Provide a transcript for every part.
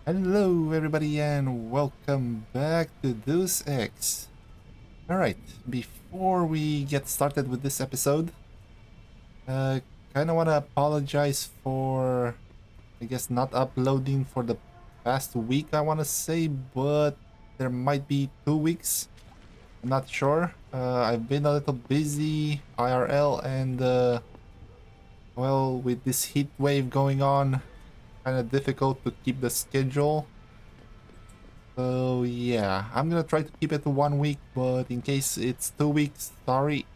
Hello everybody and welcome back to Deus Ex. Alright, before we get started with this episode, uh, kinda wanna apologize for, I guess, not uploading for the past week, I wanna say, but there might be 2 weeks. I'm not sure. I've been a little busy IRL and, well, with this heat wave going on, kinda difficult to keep the schedule. So yeah, I'm gonna try to keep it to 1 week, but in case it's 2 weeks, sorry.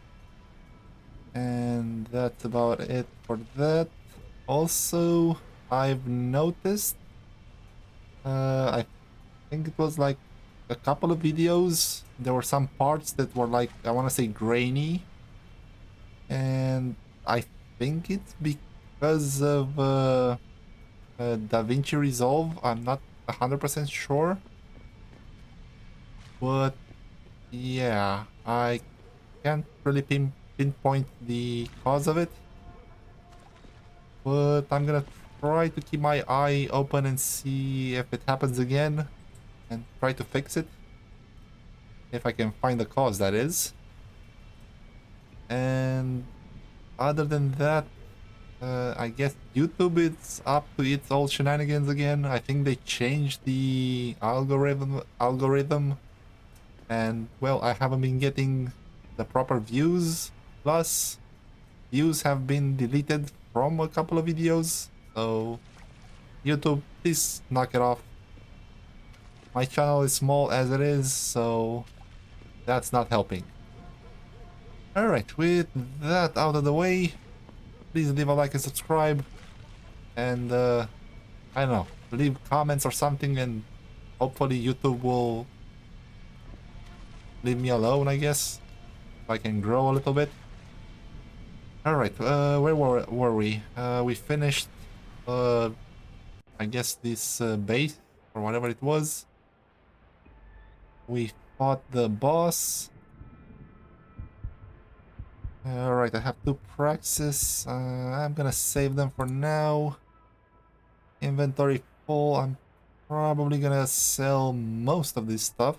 And that's about it for that. Also, I've noticed, I think it was like a couple of videos, there were some parts that were like, I want to say grainy. And I think it's because of DaVinci Resolve. I'm not 100% sure, but yeah, I can't really pinpoint the cause of it, but I'm gonna try to keep my eye open and see if it happens again and try to fix it. If I can find the cause, that is. And other than that, I guess YouTube is up to its old shenanigans again. I think they changed the algorithm, and well, I haven't been getting the proper views. Plus, views have been deleted from a couple of videos, so YouTube, please knock it off. My channel is small as it is, so that's not helping. Alright, with that out of the way, please leave a like and subscribe, and I don't know, leave comments or something, and hopefully YouTube will leave me alone, I guess, if I can grow a little bit. Alright, where were we? We finished, uh, I guess this base, or whatever it was. We fought the boss. Alright, I have two praxis. I'm gonna save them for now. Inventory full. I'm probably gonna sell most of this stuff,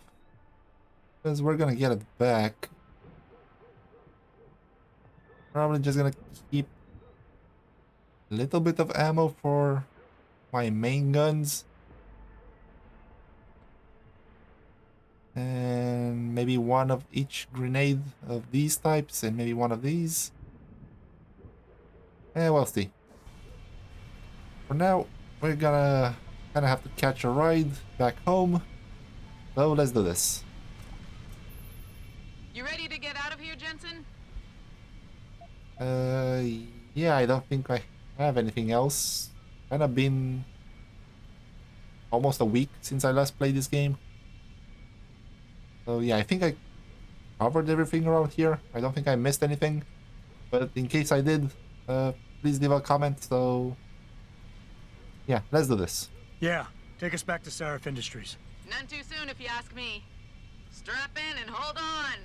because we're gonna get it back. Probably just gonna keep a little bit of ammo for my main guns. And maybe one of each grenade of these types, and maybe one of these. And we'll see. For now, we're gonna kind of have to catch a ride back home. So let's do this. You ready to get out of here, Jensen? Uh, yeah, I don't think I have anything else. Kind of been almost a week since I last played this game. So yeah, I think I covered everything around here. I don't think I missed anything. But in case I did, please leave a comment. So yeah, let's do this. Yeah, take us back to Sarif Industries. None too soon, if you ask me. Strap in and hold on.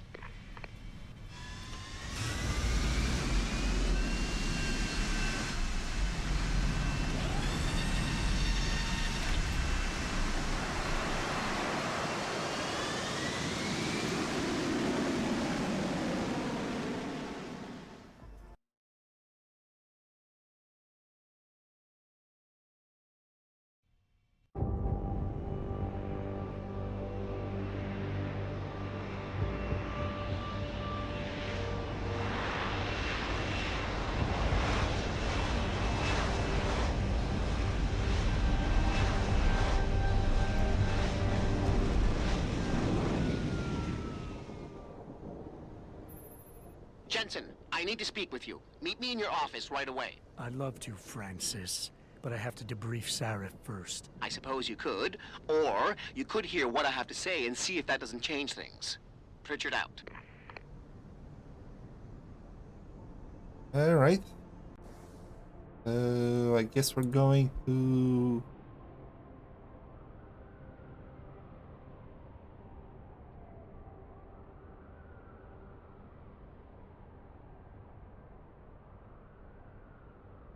Jensen, I need to speak with you. Meet me in your office right away. I'd love to, Francis, but I have to debrief Sarif first. I suppose you could, or you could hear what I have to say and see if that doesn't change things. Pritchard out. All right. I guess we're going to...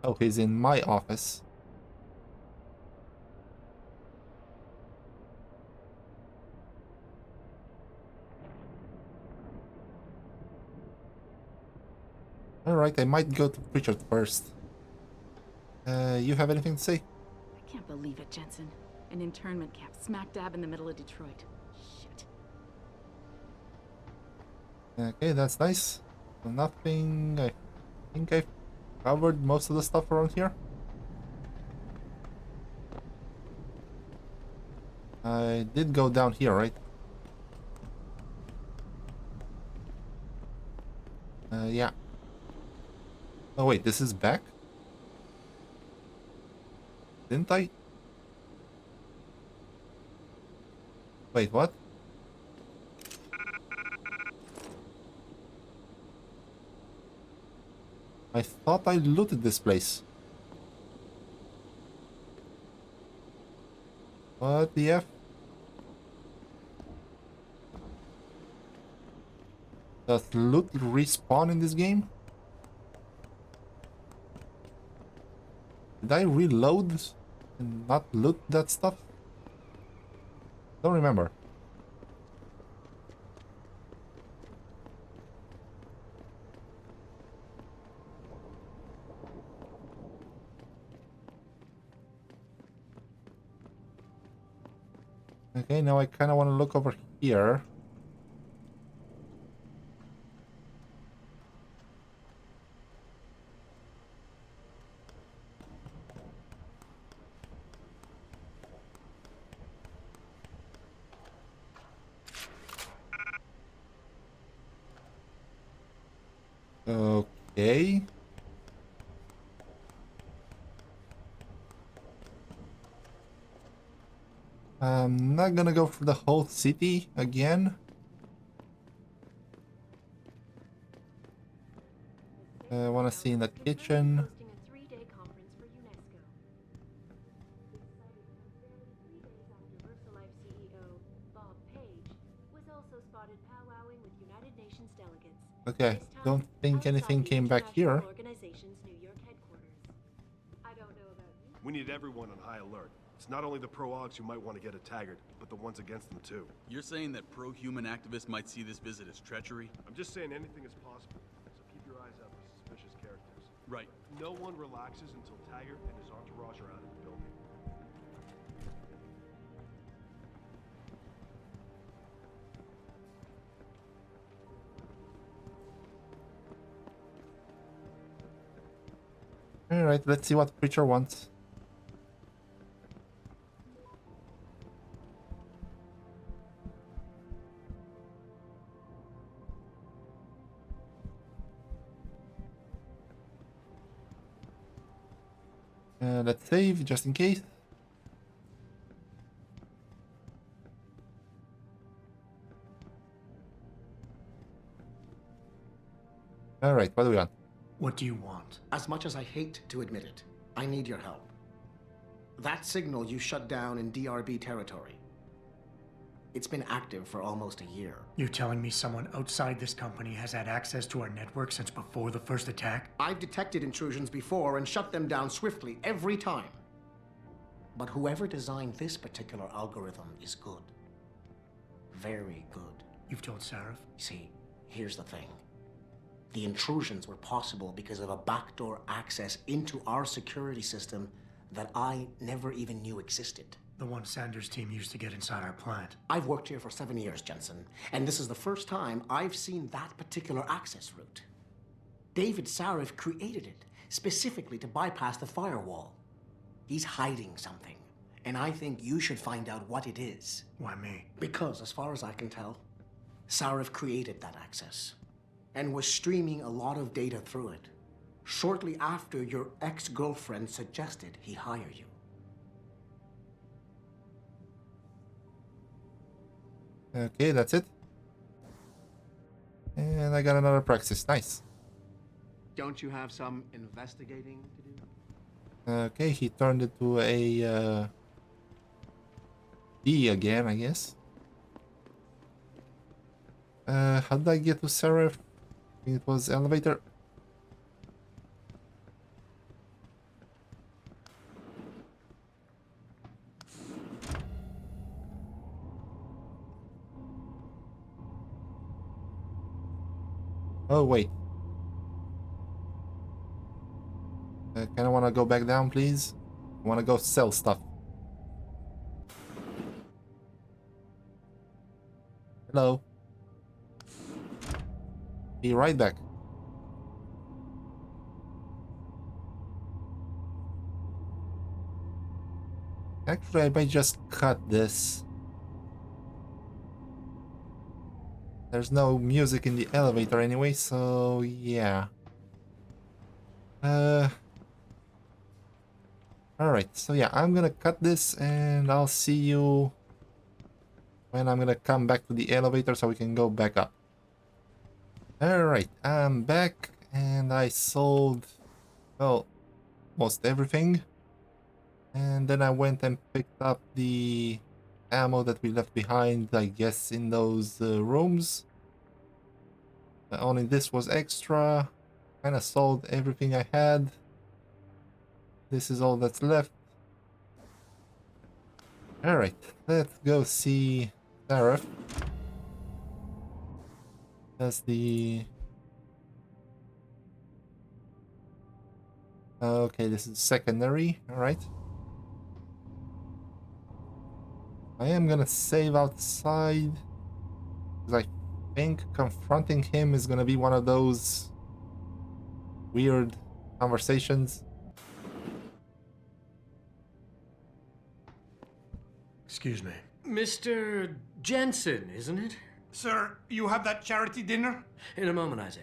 Oh, he's in my office. Alright, I might go to Pritchard first. You have anything to say? I can't believe it, Jensen. An internment camp smack dab in the middle of Detroit. Shit. Okay, that's nice. So nothing. I think I've covered most of the stuff around here. I did go down here, right? Yeah. Oh wait, this is back? Didn't I? Wait, what? I thought I looted this place. What the F? Does loot respawn in this game? Did I reload and not loot that stuff? Don't remember. Okay, now I kind of want to look over here. Okay. I'm not gonna go for the whole city again. I want to see in the kitchen. Okay, don't think anything came back here. We need everyone on high alert. It's not only the pro-augs who might want to get a taggart, but the ones against them too. You're saying that pro-human activists might see this visit as treachery? I'm just saying anything is possible, so keep your eyes out for suspicious characters. Right. No one relaxes until Taggart and his entourage are out of the building. Alright, let's see what Preacher wants. Let's save just in case. Alright, what do we want? What do you want? As much as I hate to admit it, I need your help. That signal you shut down in DRB territory. It's been active for almost a year. You're telling me someone outside this company has had access to our network since before the first attack? I've detected intrusions before and shut them down swiftly every time. But whoever designed this particular algorithm is good. Very good. You've told Sarif? See, here's the thing. The intrusions were possible because of a backdoor access into our security system that I never even knew existed. The one Sanders' team used to get inside our plant. I've worked here for 7 years, Jensen, and this is the first time I've seen that particular access route. David Sarif created it specifically to bypass the firewall. He's hiding something, and I think you should find out what it is. Why me? Because, as far as I can tell, Sarif created that access and was streaming a lot of data through it shortly after your ex-girlfriend suggested he hire you. Okay, that's it. And I got another praxis. Nice. Don't you have some investigating to do? Okay, he turned it to a D again, I guess. How did I get to Sarif? It was elevator. Oh, wait. kinda wanna go back down, please. I wanna go sell stuff. Hello. Be right back. Actually, I might just cut this. There's no music in the elevator anyway, so yeah. Alright, so yeah, I'm gonna cut this and I'll see you when I'm gonna come back to the elevator so we can go back up. Alright, I'm back and I sold, well, most everything. And then I went and picked up the ammo that we left behind, I guess, in those rooms. Only this was extra. Kinda sold everything I had. This is all that's left. Alright, let's go see Sarif. That's the... Okay, this is secondary, alright. I am gonna save outside, because I think confronting him is gonna be one of those weird conversations. Excuse me. Mr. Jensen, isn't it? Sir, you have that charity dinner? In a moment, Isaiah.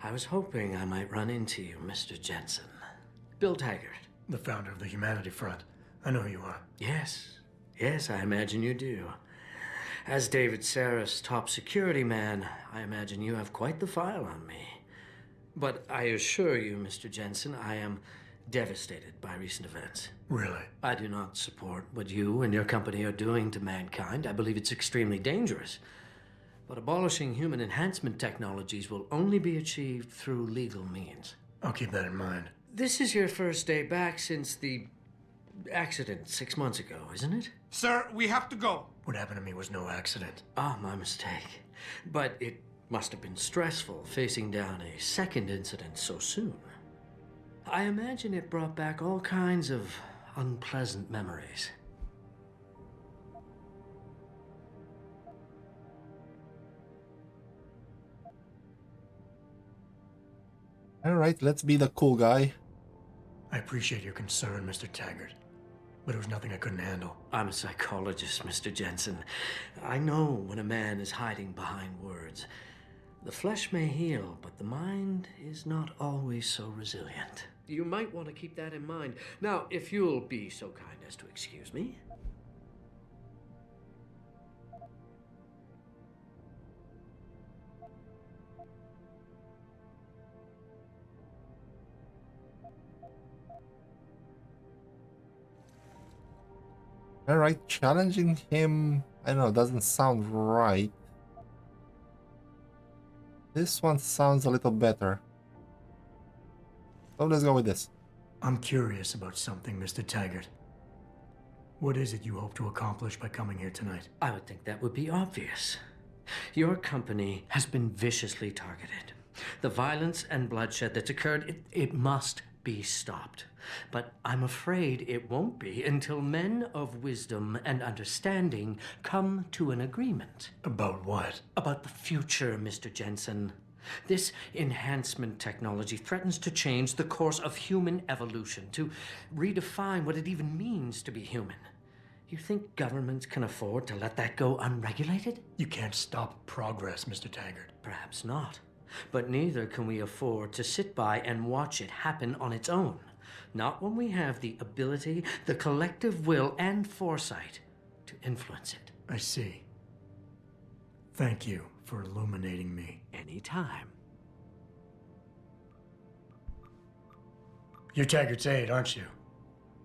I was hoping I might run into you, Mr. Jensen. Bill Taggart. The founder of the Humanity Front. I know who you are. Yes. Yes, I imagine you do. As David Sarif's top security man, I imagine you have quite the file on me. But I assure you, Mr. Jensen, I am devastated by recent events. Really? I do not support what you and your company are doing to mankind. I believe it's extremely dangerous. But abolishing human enhancement technologies will only be achieved through legal means. I'll keep that in mind. This is your first day back since the accident 6 months ago, isn't it? Sir, we have to go. What happened to me was no accident. Ah, my mistake. But it must have been stressful facing down a second incident so soon. I imagine it brought back all kinds of unpleasant memories. Alright, let's be the cool guy. I appreciate your concern, Mr. Taggart, but it was nothing I couldn't handle. I'm a psychologist, Mr. Jensen. I know when a man is hiding behind words. The flesh may heal, but the mind is not always so resilient. You might want to keep that in mind. Now, if you'll be so kind as to excuse me. Alright, challenging him, I don't know, doesn't sound right. This one sounds a little better. So let's go with this. I'm curious about something, Mr. Taggart. What is it you hope to accomplish by coming here tonight? I would think that would be obvious. Your company has been viciously targeted. The violence and bloodshed that's occurred, it must be stopped. But I'm afraid it won't be until men of wisdom and understanding come to an agreement. About what? About the future, Mr. Jensen. This enhancement technology threatens to change the course of human evolution, to redefine what it even means to be human. You think governments can afford to let that go unregulated? You can't stop progress, Mr. Taggart. Perhaps not. But neither can we afford to sit by and watch it happen on its own. Not when we have the ability, the collective will, and foresight to influence it. I see. Thank you for illuminating me. Anytime. You're Taggart's aide, aren't you?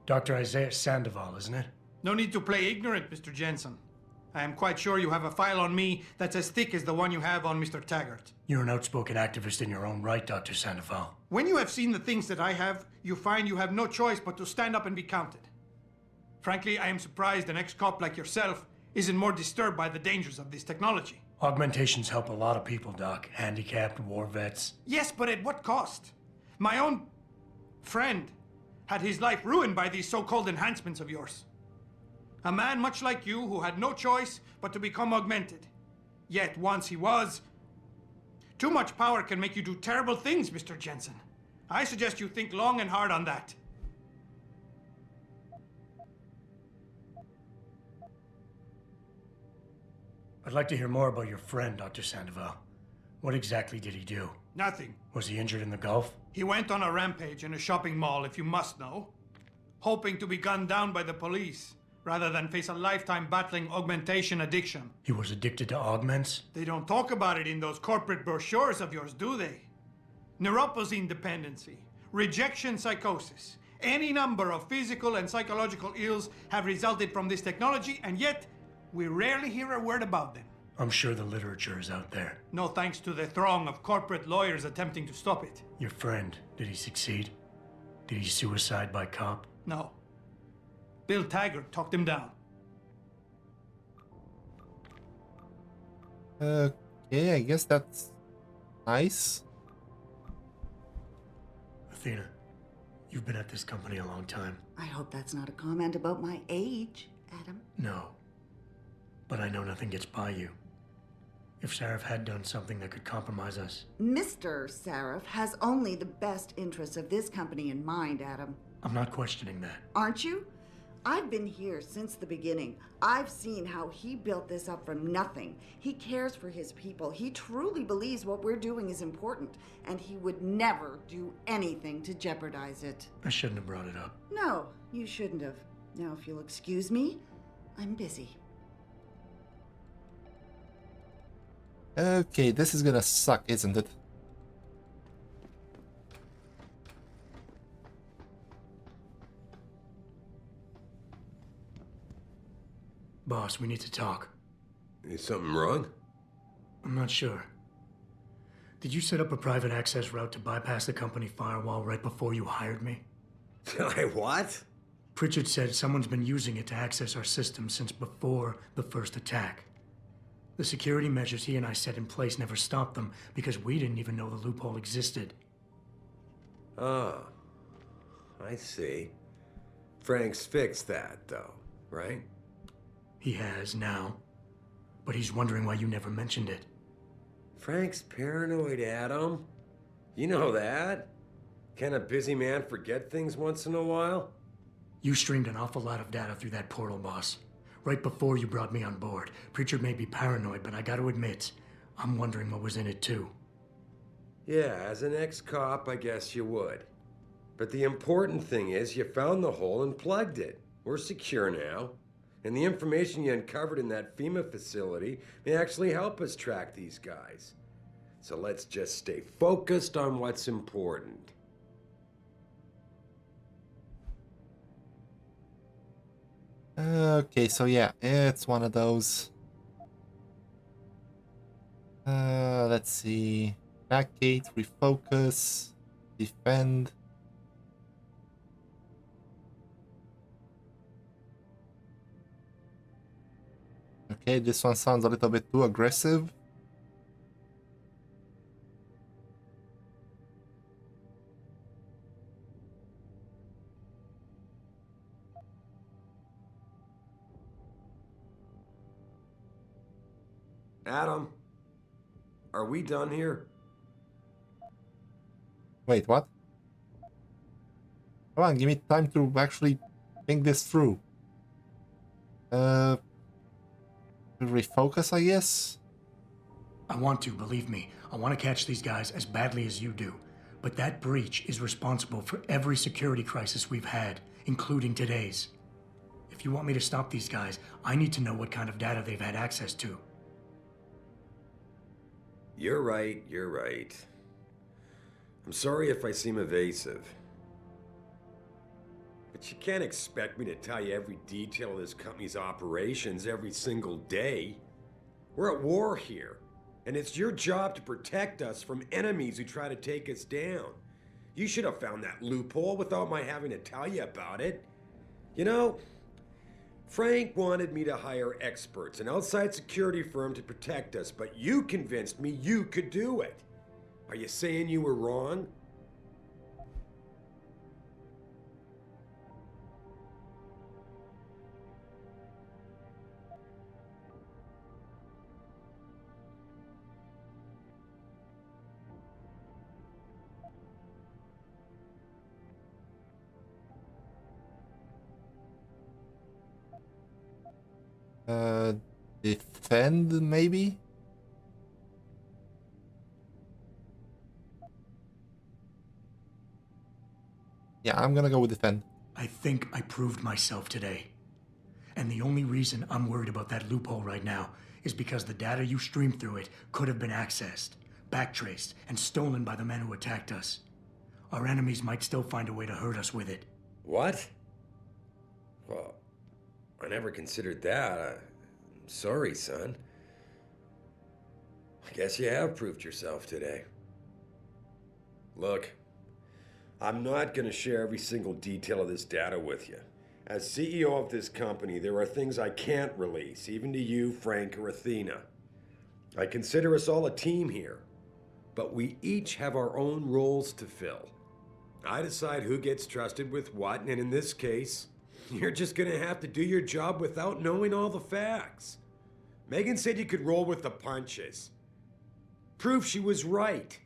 Dr. Isaiah Sandoval, isn't it? No need to play ignorant, Mr. Jensen. I am quite sure you have a file on me that's as thick as the one you have on Mr. Taggart. You're an outspoken activist in your own right, Dr. Sandoval. When you have seen the things that I have, you find you have no choice but to stand up and be counted. Frankly, I am surprised an ex-cop like yourself isn't more disturbed by the dangers of this technology. Augmentations help a lot of people, Doc. Handicapped, war vets. Yes, but at what cost? My own friend had his life ruined by these so-called enhancements of yours. A man much like you who had no choice but to become augmented. Yet once he was... Too much power can make you do terrible things, Mr. Jensen. I suggest you think long and hard on that. I'd like to hear more about your friend, Dr. Sandoval. What exactly did he do? Nothing. Was he injured in the Gulf? He went on a rampage in a shopping mall, if you must know. Hoping to be gunned down by the police, rather than face a lifetime battling augmentation addiction. He was addicted to augments? They don't talk about it in those corporate brochures of yours, do they? Neuropathy dependency, rejection psychosis, any number of physical and psychological ills have resulted from this technology, and yet we rarely hear a word about them. I'm sure the literature is out there. No thanks to the throng of corporate lawyers attempting to stop it. Your friend, did he succeed? Did he suicide by cop? No. Bill Taggart talked him down. Okay, I guess that's nice. Athena, you've been at this company a long time. I hope that's not a comment about my age, Adam. No. But I know nothing gets by you. If Sarif had done something that could compromise us... Mr. Sarif has only the best interests of this company in mind, Adam. I'm not questioning that. Aren't you? I've been here since the beginning. I've seen how he built this up from nothing. He cares for his people. He truly believes what we're doing is important, and he would never do anything to jeopardize it. I shouldn't have brought it up. No, you shouldn't have. Now, if you'll excuse me, I'm busy. Okay, this is gonna suck, isn't it? Boss, we need to talk. Is something wrong? I'm not sure. Did you set up a private access route to bypass the company firewall right before you hired me? What? Pritchard said someone's been using it to access our system since before the first attack. The security measures he and I set in place never stopped them because we didn't even know the loophole existed. Oh, I see. Frank's fixed that, though, right? He has now, but he's wondering why you never mentioned it. Frank's paranoid, Adam. You know that. Can a busy man forget things once in a while? You streamed an awful lot of data through that portal, boss. Right before you brought me on board. Pritchard may be paranoid, but I gotta admit, I'm wondering what was in it too. Yeah, as an ex-cop, I guess you would. But the important thing is you found the hole and plugged it. We're secure now. And the information you uncovered in that FEMA facility may actually help us track these guys. So let's just stay focused on what's important. Okay, so yeah, it's one of those. Let's see. Backgate, refocus, defend. Okay, this one sounds a little bit too aggressive. Adam, are we done here? Wait, what? Come on, give me time to actually think this through. Refocus, I guess? I want to, believe me. I want to catch these guys as badly as you do. But that breach is responsible for every security crisis we've had, including today's. If you want me to stop these guys, I need to know what kind of data they've had access to. You're right, you're right. I'm sorry if I seem evasive. But you can't expect me to tell you every detail of this company's operations every single day. We're at war here, and it's your job to protect us from enemies who try to take us down. You should have found that loophole without my having to tell you about it. You know, Frank wanted me to hire experts, an outside security firm to protect us, but you convinced me you could do it. Are you saying you were wrong? Uh, defend, maybe? Yeah, I'm gonna go with defend. I think I proved myself today. And the only reason I'm worried about that loophole right now is because the data you streamed through it could have been accessed, backtraced, and stolen by the men who attacked us. Our enemies might still find a way to hurt us with it. What? Well, I never considered that. I'm sorry, son. I guess you have proved yourself today. Look, I'm not going to share every single detail of this data with you. As CEO of this company, there are things I can't release, even to you, Frank, or Athena. I consider us all a team here, but we each have our own roles to fill. I decide who gets trusted with what, and in this case, you're just going to have to do your job without knowing all the facts. Megan said you could roll with the punches. Proof she was right.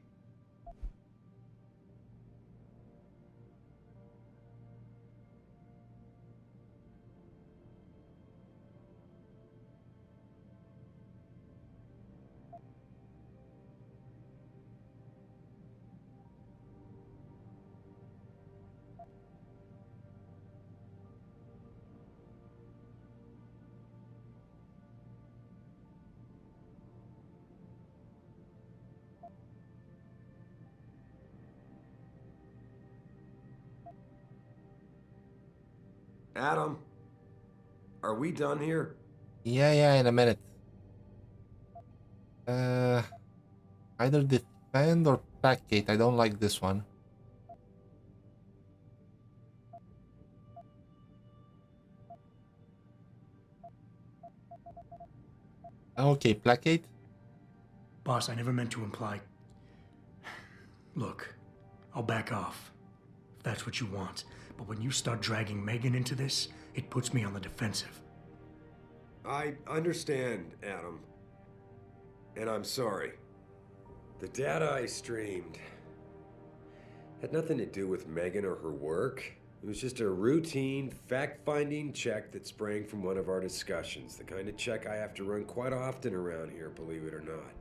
Adam, are we done here? Yeah, in a minute. Either defend or placate. I don't like this one. Okay, placate. Boss, I never meant to imply... Look, I'll back off, if that's what you want. But when you start dragging Megan into this, it puts me on the defensive. I understand, Adam. And I'm sorry. The data I streamed had nothing to do with Megan or her work. It was just a routine, fact-finding check that sprang from one of our discussions. The kind of check I have to run quite often around here, believe it or not.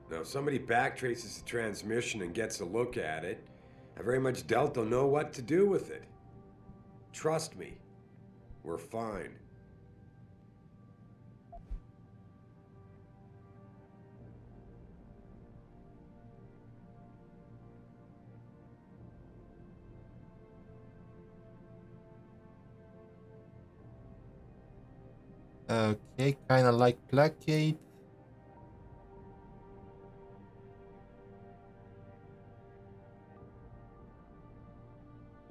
Now, if somebody backtraces the transmission and gets a look at it, I very much doubt they'll know what to do with it. Trust me, we're fine. Okay, kind of like placate.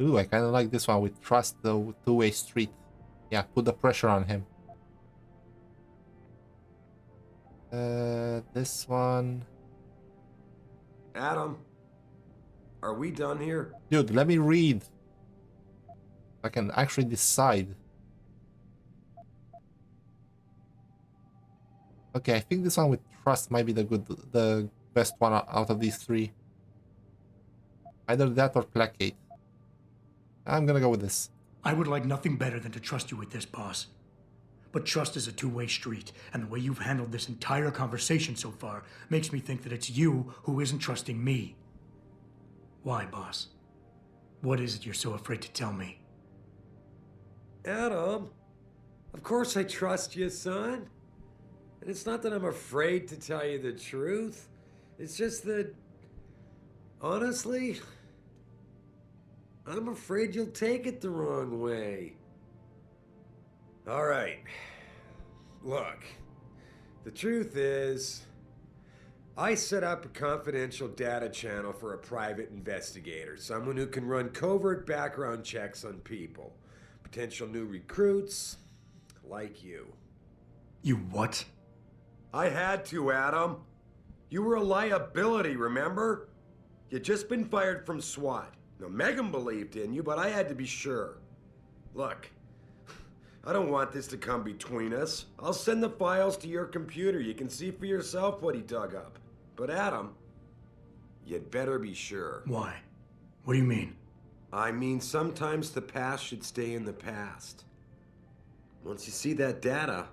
Ooh, I kind of like this one with trust, the two-way street. Yeah, put the pressure on him. This one. Adam, are we done here? Dude, let me read. I can actually decide. Okay, I think this one with trust might be the best one out of these three. Either that or placate. I'm gonna go with this. I would like nothing better than to trust you with this, boss. But trust is a two-way street, and the way you've handled this entire conversation so far makes me think that it's you who isn't trusting me. Why, boss? What is it you're so afraid to tell me? Adam, of course I trust you, son. And it's not that I'm afraid to tell you the truth. It's just that, honestly, I'm afraid you'll take it the wrong way. All right. Look, the truth is, I set up a confidential data channel for a private investigator, someone who can run covert background checks on people, potential new recruits, like you. You what? I had to, Adam. You were a liability, remember? You'd just been fired from SWAT. Now, Megan believed in you, but I had to be sure. Look, I don't want this to come between us. I'll send the files to your computer. You can see for yourself what he dug up. But Adam, you'd better be sure. Why? What do you mean? I mean, sometimes the past should stay in the past. Once you see that data,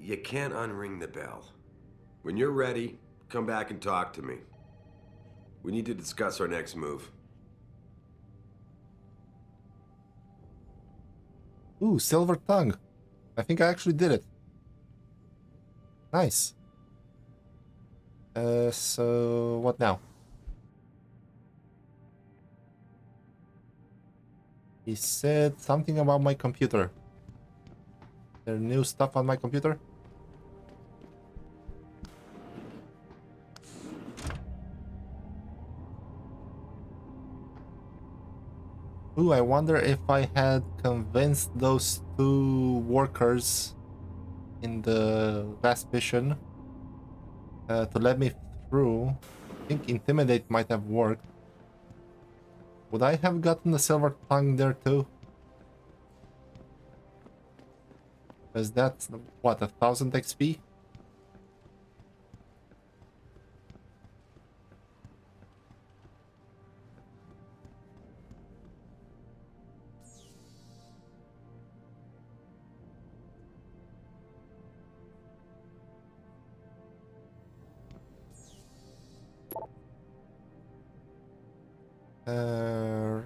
you can't unring the bell. When you're ready, come back and talk to me. We need to discuss our next move. Ooh, silver tongue. I think I actually did it. Nice. So what now? He said something about my computer. There new stuff on my computer? Ooh, I wonder if I had convinced those two workers in the last mission to let me through. I think Intimidate might have worked. Would I have gotten the silver tongue there too? Because that's, what, 1000 XP?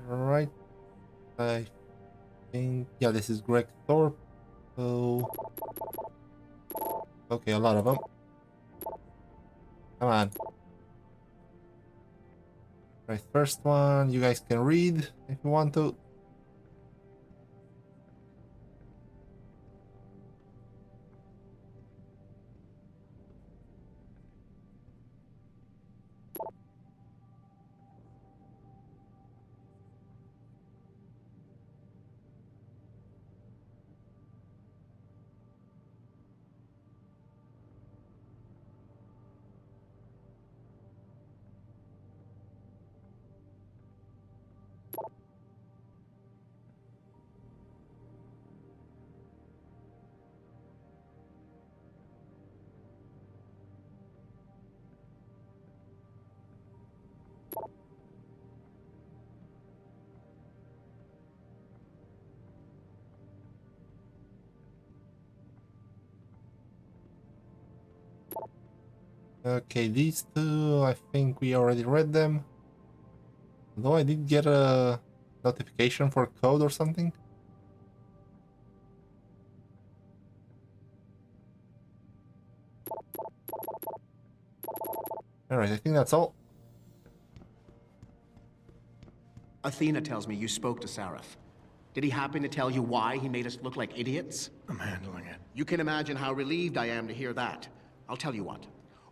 Right. I think, yeah, this is Greg Thorpe. So, okay, a lot of them. Come on. Right, first one, you guys can read if you want to. Okay, these two, I think we already read them. Though I did get a notification for code or something. Alright, I think that's all. Athena tells me you spoke to Sarif. Did he happen to tell you why he made us look like idiots? I'm handling it. You can imagine how relieved I am to hear that. I'll tell you what.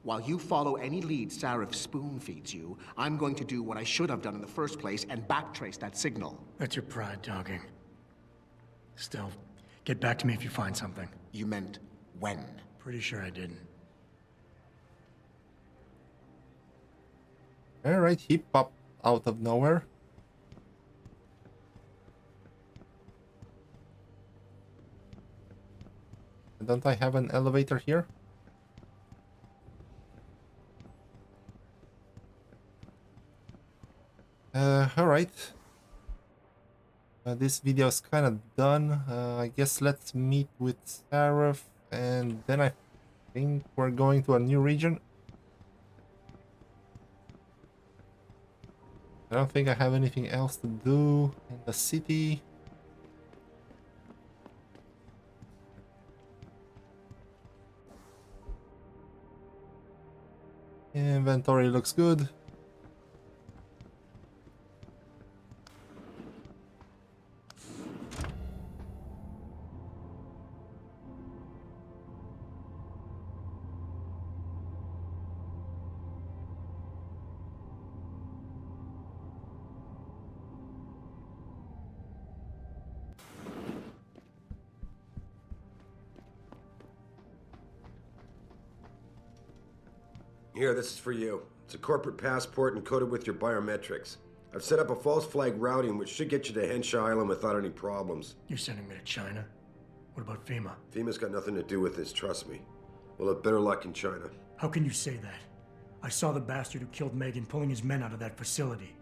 While you follow any lead Sarif spoon feeds you, I'm going to do what I should have done in the first place and backtrace that signal. That's your pride talking. Still, get back to me if you find something. You meant when? Pretty sure I didn't. Alright, he popped out of nowhere. Don't I have an elevator here? Alright. This video is kind of done. I guess let's meet with Sarif, and then I think we're going to a new region. I don't think I have anything else to do in the city. Inventory looks good. Here, this is for you. It's a corporate passport encoded with your biometrics. I've set up a false flag routing which should get you to Henshaw Island without any problems. You're sending me to China? What about FEMA? FEMA's got nothing to do with this, trust me. We'll have better luck in China. How can you say that? I saw the bastard who killed Megan pulling his men out of that facility.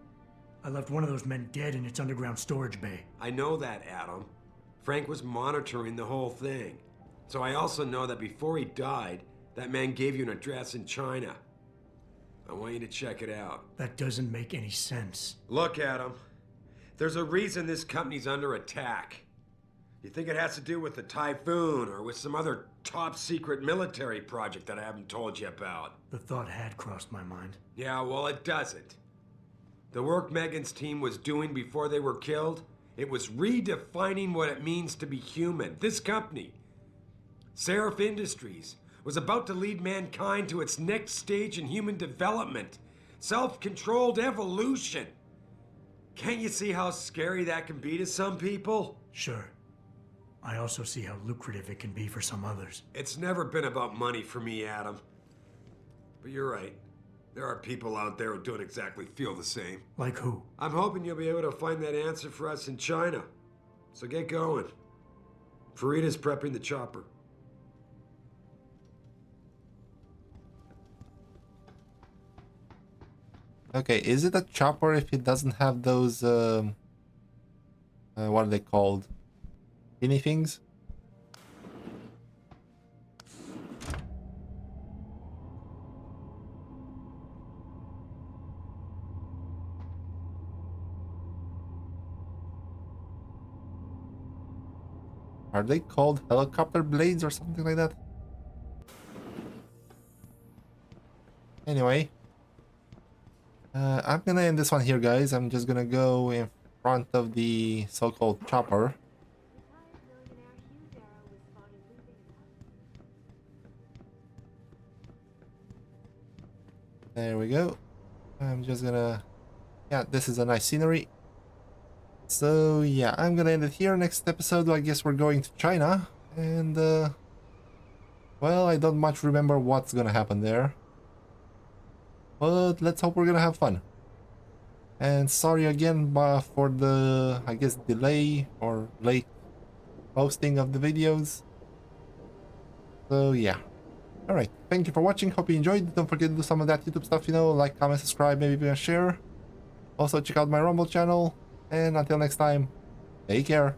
I left one of those men dead in its underground storage bay. I know that, Adam. Frank was monitoring the whole thing. So I also know that before he died, that man gave you an address in China. I want you to check it out. That doesn't make any sense. Look, Adam. There's a reason this company's under attack. You think it has to do with the typhoon or with some other top-secret military project that I haven't told you about? The thought had crossed my mind. Yeah, well, it doesn't. The work Megan's team was doing before they were killed, it was redefining what it means to be human. This company, Sarif Industries, was about to lead mankind to its next stage in human development. Self-controlled evolution. Can't you see how scary that can be to some people? Sure. I also see how lucrative it can be for some others. It's never been about money for me, Adam. But you're right. There are people out there who don't exactly feel the same. Like who? I'm hoping you'll be able to find that answer for us in China. So get going. Farida's prepping the chopper. Okay, is it a chopper if it doesn't have those, what are they called? Guinea things? Are they called helicopter blades or something like that? Anyway. I'm gonna end this one here, guys. I'm just gonna go in front of the so-called chopper. There we go. I'm just gonna... Yeah, this is a nice scenery. So, yeah, I'm gonna end it here. Next episode, I guess we're going to China. And, well, I don't much remember what's gonna happen there. But let's hope we're gonna have fun. And sorry again for the, I guess, delay or late posting of the videos. So yeah. Alright, thank you for watching, hope you enjoyed. Don't forget to do some of that YouTube stuff, you know, like, comment, subscribe, maybe even share. Also check out my Rumble channel. And until next time, take care.